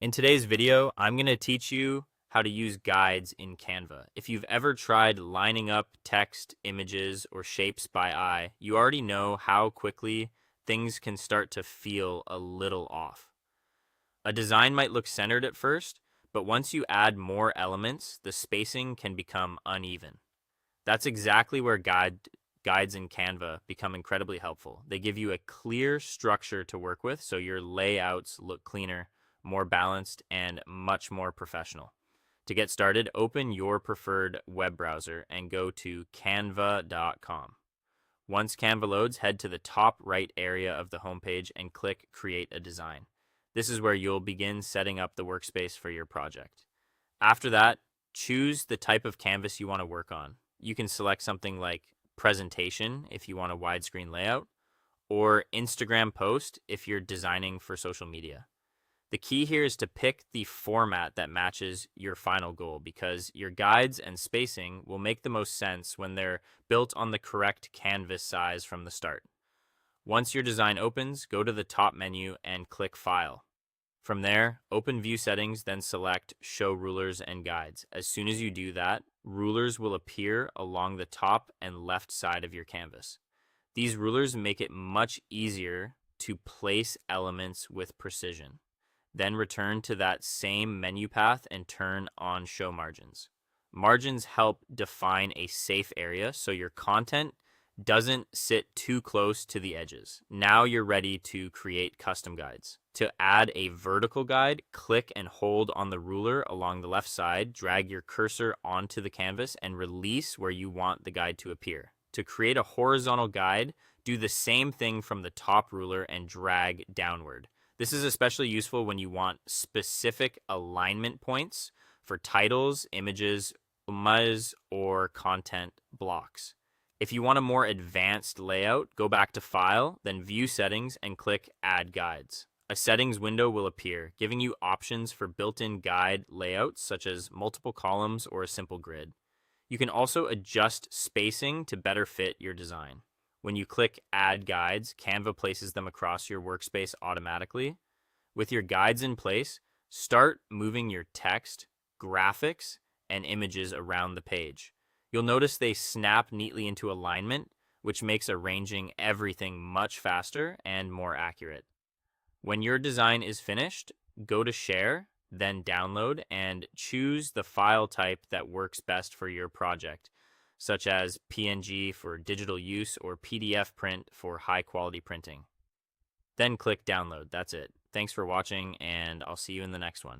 In today's video, I'm going to teach you how to use guides in Canva. If you've ever tried lining up text, images, or shapes by eye, you already know how quickly things can start to feel a little off. A design might look centered at first, but once you add more elements, the spacing can become uneven. That's exactly where guides in Canva become incredibly helpful. They give you a clear structure to work with so your layouts look cleaner, more balanced, and much more professional. To get started, open your preferred web browser and go to canva.com. Once Canva loads, head to the top right area of the homepage and click Create a Design. This is where you'll begin setting up the workspace for your project. After that, choose the type of canvas you want to work on. You can select something like presentation if you want a widescreen layout, or Instagram post if you're designing for social media. The key here is to pick the format that matches your final goal because your guides and spacing will make the most sense when they're built on the correct canvas size from the start. Once your design opens, go to the top menu and click File. From there, open View Settings, then select Show Rulers and Guides. As soon as you do that, rulers will appear along the top and left side of your canvas. These rulers make it much easier to place elements with precision. Then return to that same menu path and turn on Show Margins. Margins help define a safe area so your content doesn't sit too close to the edges. Now you're ready to create custom guides. To add a vertical guide, click and hold on the ruler along the left side, drag your cursor onto the canvas, and release where you want the guide to appear. To create a horizontal guide, do the same thing from the top ruler and drag downward. This is especially useful when you want specific alignment points for titles, images, or content blocks. If you want a more advanced layout, go back to File, then View Settings, and click Add Guides. A settings window will appear, giving you options for built-in guide layouts such as multiple columns or a simple grid. You can also adjust spacing to better fit your design. When you click Add Guides, Canva places them across your workspace automatically. With your guides in place, start moving your text, graphics, and images around the page. You'll notice they snap neatly into alignment, which makes arranging everything much faster and more accurate. When your design is finished, go to Share, then Download, and choose the file type that works best for your project, such as PNG for digital use or PDF print for high-quality printing. Then click Download. That's it. Thanks for watching, and I'll see you in the next one.